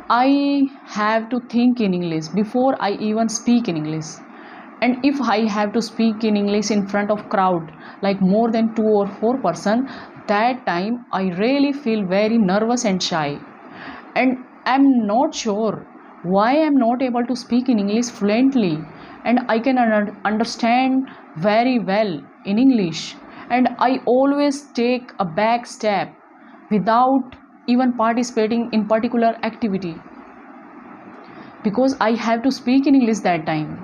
I have to think in English before I even speak in English. And if I have to speak in English in front of crowd like more than 2 or 4 person, that time I really feel very nervous and shy. And I'm not sure why I'm not able to speak in English fluently, and I can understand very well in English, and I always take a back step without even participating in particular activity because I have to speak in English that time,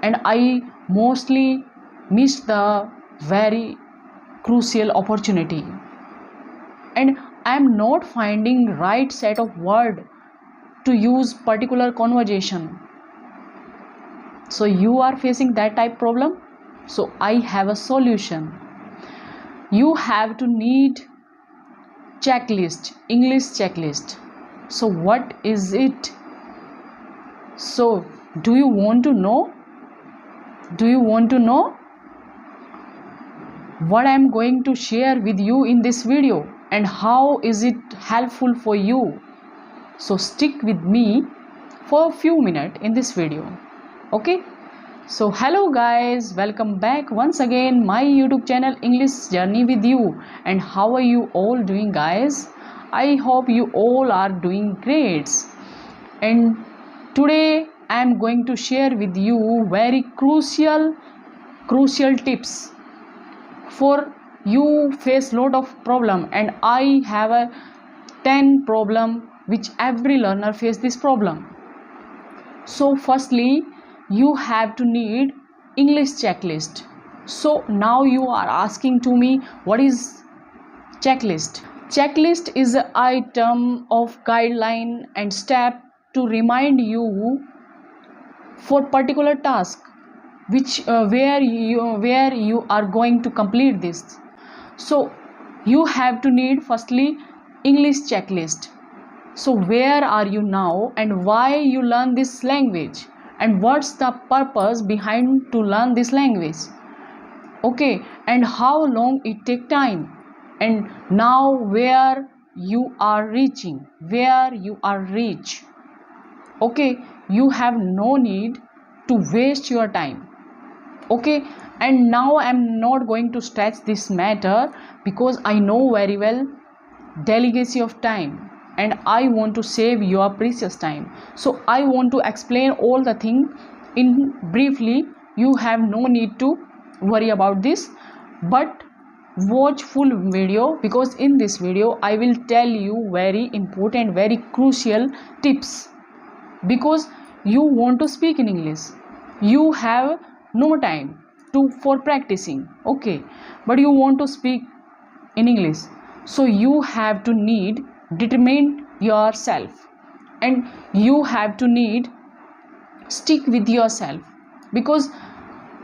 and I mostly miss the very crucial opportunity, and I am not finding right set of word to use particular conversation. So you are facing that type problem, so I have a solution. You have to need checklist, English checklist. So what is it? So do you want to know what I am going to share with you in this video, and how is it helpful for you? So stick with me for a few minutes in this video. Okay, so hello guys, welcome back once again my YouTube channel English Journey with You. And how are you all doing, guys? I hope you all are doing great. And today I am going to share with you very crucial tips for you face lot of problem, and I have a 10 problem which every learner face this problem. So firstly, you have to need English checklist. So now you are asking to me, what is checklist? Checklist is an item of guideline and step to remind you for particular task which where you are going to complete this. So you have to need firstly English checklist. So where are you now, and why you learn this language, and what's the purpose behind to learn this language? Okay, and how long it take time, and now where you are reaching, okay, you have no need to waste your time. Okay, and now I'm not going to stretch this matter because I know very well delicacy of time, and I want to save your precious time. So I want to explain all the thing in briefly. You have no need to worry about this, but watch full video, because in this video I will tell you very important, very crucial tips. Because you want to speak in English, you have no time for practicing, okay, but you want to speak in English, so you have to need determine yourself, and you have to need stick with yourself. Because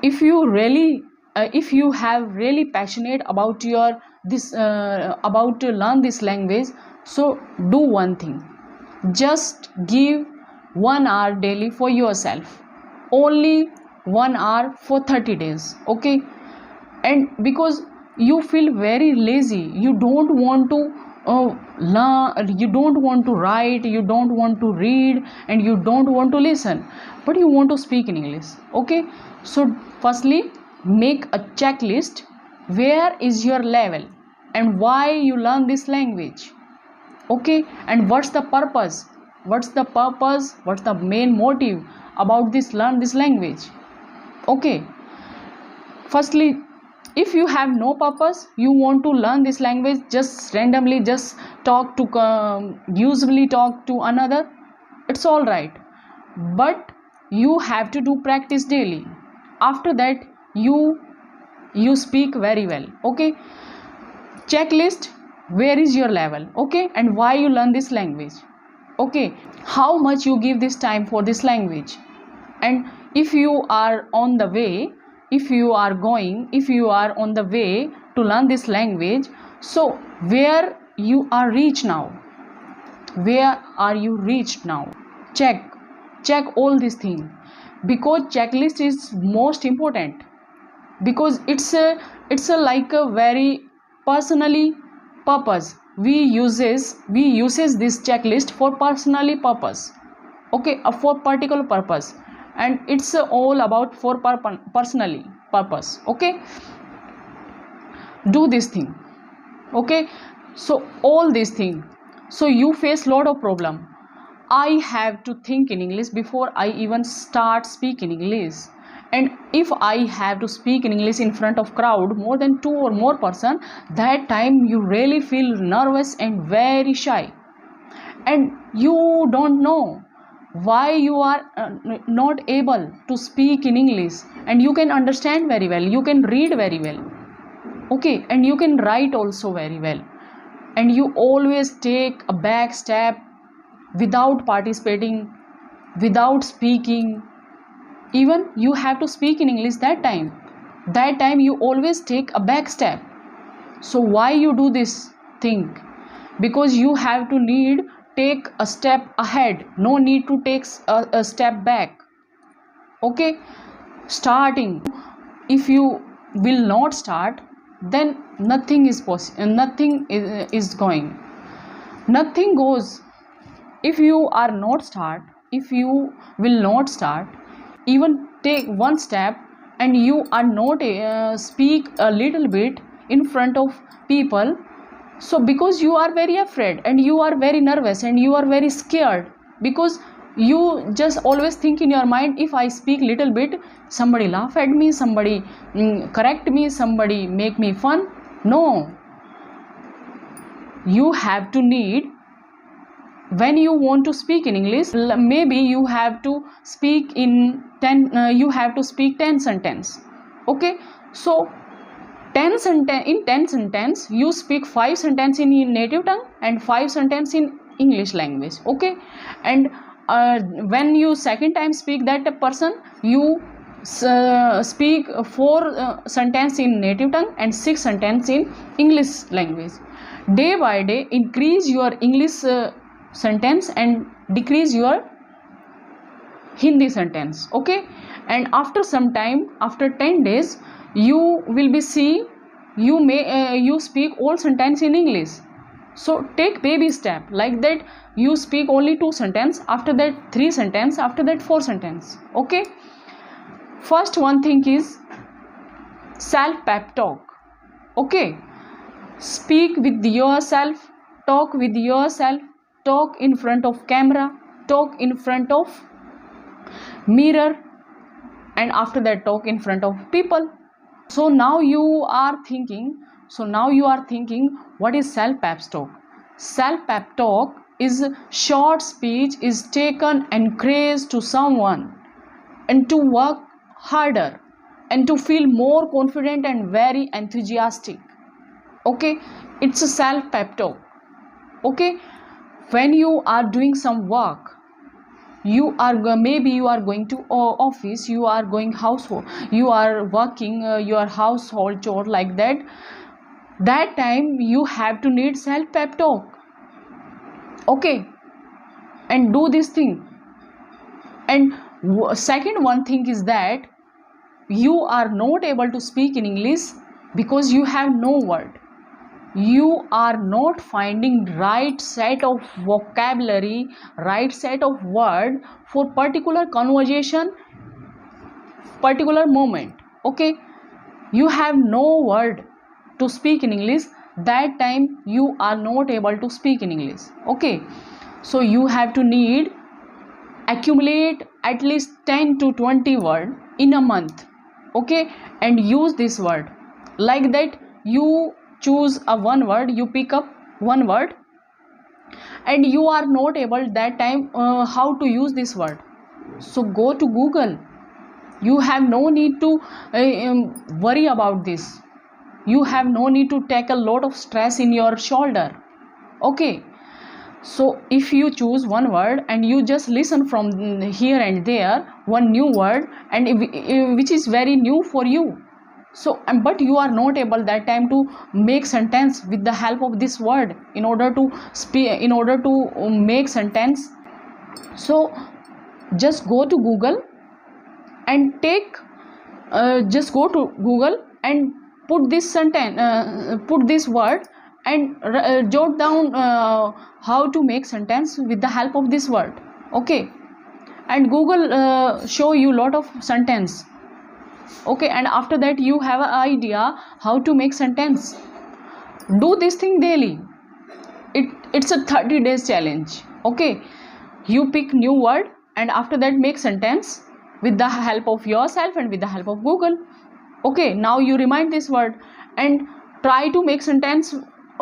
if you really if you have really passionate about your this about to learn this language, so do one thing, just give 1 hour daily for yourself, only 1 hour for 30 days, okay. And because you feel very lazy, you don't want to learn, you don't want to write, you don't want to read, and you don't want to listen, but you want to speak in English, okay. So firstly, make a checklist. Where is your level, and why you learn this language, okay, and what's the purpose, what's the main motive about this learn this language, okay. Firstly, if you have no purpose, you want to learn this language just randomly, just talk to usually talk to another, it's all right, but you have to do practice daily. After that you speak very well, okay. Checklist, where is your level, okay, and why you learn this language, okay, how much you give this time for this language, and if you are on the way, if you are on the way to learn this language, so where you are reached now, check all these things, because checklist is most important, because it's a like a very personally purpose we uses this checklist for personally purpose, okay, for particular purpose, and it's all about for personally purpose, okay. Do this thing, okay. So all these things, so you face lot of problem. I have to think in English before I even start speaking English, and if I have to speak in English in front of crowd more than 2 or more person, that time you really feel nervous and very shy, and you don't know why you are not able to speak in English, and you can understand very well, you can read very well, okay, and you can write also very well, and you always take a back step without participating, without speaking. Even you have to speak in English, that time you always take a back step. So why you do this thing? Because you have to take a step ahead, no need to take a step back, okay. Starting, if you will not start, then nothing is possible, nothing is going, nothing goes. If you are not start, if you will not start, even take one step, and you are not speak a little bit in front of people, so because you are very afraid, and you are very nervous, and you are very scared, because you just always think in your mind, if I speak little bit, somebody laugh at me, somebody correct me, somebody make me fun. No, you have to when you want to speak in English, maybe you have to speak in 10 sentence, okay. So 10 sentence you speak 5 sentence in your native tongue and 5 sentence in English language, okay. And when you second time speak that person, you speak 4 sentence in native tongue and 6 sentence in English language. Day by day increase your English sentence and decrease your Hindi sentence, okay. And after some time, after 10 days, you will be see you may you speak all sentence in English. So take baby step, like that you speak only 2 sentence, after that 3 sentence, after that 4 sentence, okay. First one thing is self pep talk, okay. Speak with yourself, talk with yourself, talk in front of camera, talk in front of mirror, and after that talk in front of people. So now you are thinking, what is self pep talk? Self pep talk is short speech is taken encouraged to someone and to work harder and to feel more confident and very enthusiastic, okay. It's a self pep talk, okay. When you are doing some work, maybe you are going to office, you are going household, you are working your household chore, like that time you have to need self pep talk, okay. And do this thing. And second one thing is that you are not able to speak in English because you have no word, you are not finding right set of vocabulary, right set of word for particular conversation, particular moment, okay. You have no word to speak in English, that time you are not able to speak in English, okay. So you have to accumulate at least 10 to 20 word in a month, okay, and use this word, like that you choose a one word, you pick up one word, and you are not able that time how to use this word, so go to Google. You have no need to worry about this, you have no need to take a lot of stress in your shoulder, okay. So if you choose one word and you just listen from here and there one new word, and which is very new for you, so but you are not able that time to make sentence with the help of this word in order to make sentence. So just go to Google and just go to Google and put this sentence, put this word and jot down how to make sentence with the help of this word. Okay, and Google show you lot of sentence. Okay, and after that you have an idea how to make sentence. Do this thing daily. It's a 30 days challenge. Okay, you pick new word and after that make sentence with the help of yourself and with the help of Google. Okay, now you remind this word and try to make sentence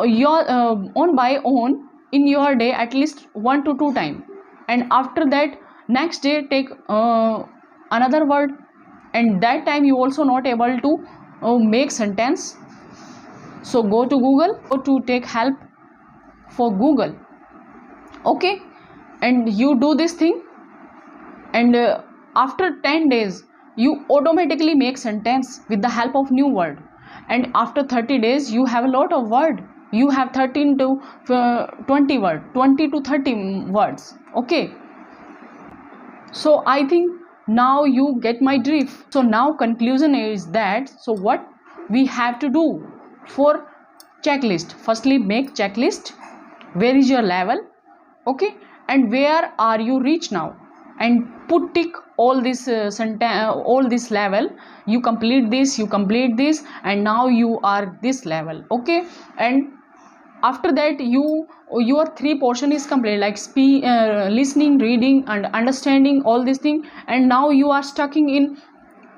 your own by own in your day at least 1 to 2 times, and after that next day take another word, and that time you also not able to make sentence, so go to Google or to take help for Google. Okay, and you do this thing, and after 10 days you automatically make sentence with the help of new word, and after 30 days you have a lot of word. You have 13 to 20 word, 20 to 30 words. Okay, so I think now you get my drift. So now conclusion is that, so what we have to do for checklist? Firstly, make checklist. Where is your level? Okay, and where are you reach now, and put tick all this all this level. You complete this, and now you are this level. Okay, and after that your 3 portion is complete, like listening, reading and understanding, all these things, and now you are stuck in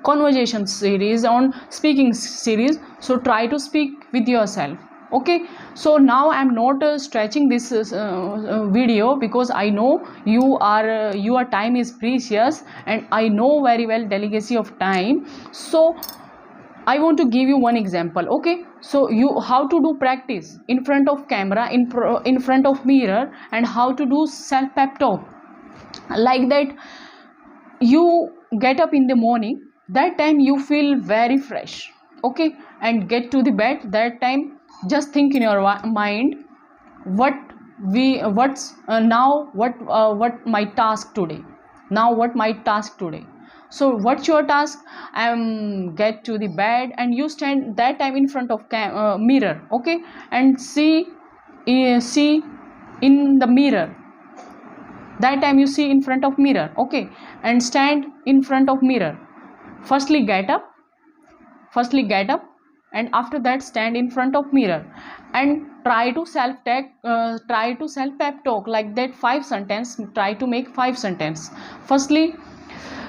conversation series on speaking series. So try to speak with yourself. Okay, so now I'm not stretching this video, because I know your time is precious, and I know very well delicacy of time. So I want to give you one example. Okay, so how to do practice in front of camera, in front of mirror, and how to do self pep talk. Like that, you get up in the morning, that time you feel very fresh. Okay, and get to the bed, that time just think in your mind, what my task today. Now what my task today? So what's your task? Get to the bed, and you stand that time in front of mirror. Okay, and see in the mirror. That time you see in front of mirror. Okay, and stand in front of mirror. Firstly get up, and after that stand in front of mirror, and try to self pep talk, like that 5 sentence. Try to make 5 sentence. Firstly,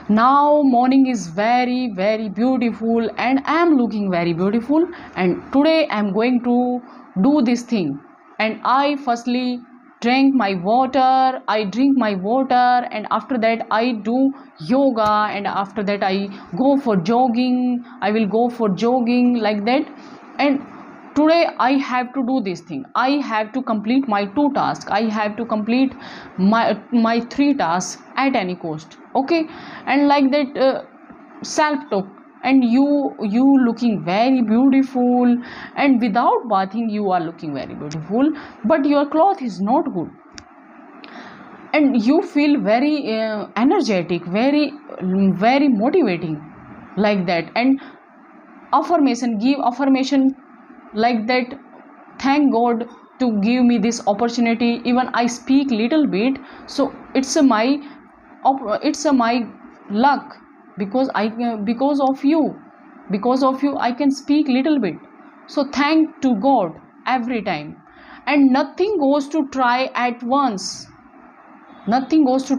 now morning is very very beautiful, and I am looking very beautiful, and today I am going to do this thing, and I firstly drink my water, and after that I do yoga, and after that I will go for jogging, like that. And today I have to do this thing. I have to complete my 2 tasks. I have to complete my 3 tasks at any cost. Okay, and like that self talk, and you looking very beautiful, and without bathing you are looking very beautiful, but your cloth is not good, and you feel very energetic, very motivating, like that. And give affirmation, like that, thank God to give me this opportunity. Even I speak little bit, so it's my luck, because of you I can speak little bit. So thank to God every time. And nothing goes to try at once, nothing goes to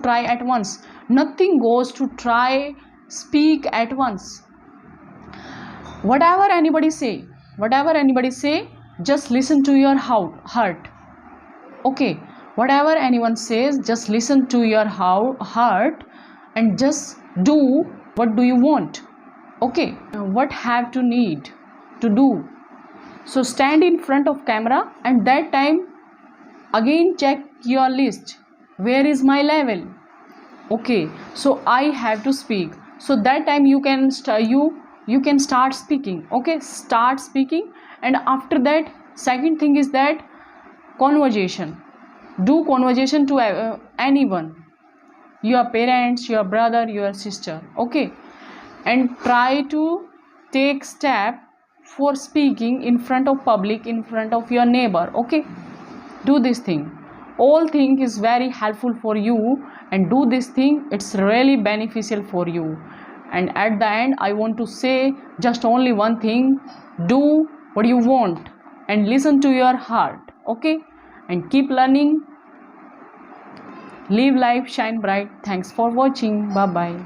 speak at once. Whatever anybody say, just listen to your heart. Okay, whatever anyone says, just listen to your heart, and just do what do you want. Okay, what have to need to do. So stand in front of camera, and that time again check your list, where is my level. Okay, so I have to speak, so that time you can start speaking. Okay, start speaking. And after that, second thing is that conversation. Do conversation to anyone, your parents, your brother, your sister. Okay, and try to take step for speaking in front of public, in front of your neighbor. Okay, do this thing. All thing is very helpful for you, and do this thing, it's really beneficial for you. And at the end, I want to say just only one thing: do what you want and listen to your heart. Okay, and keep learning. Live life, shine bright. Thanks for watching. Bye bye.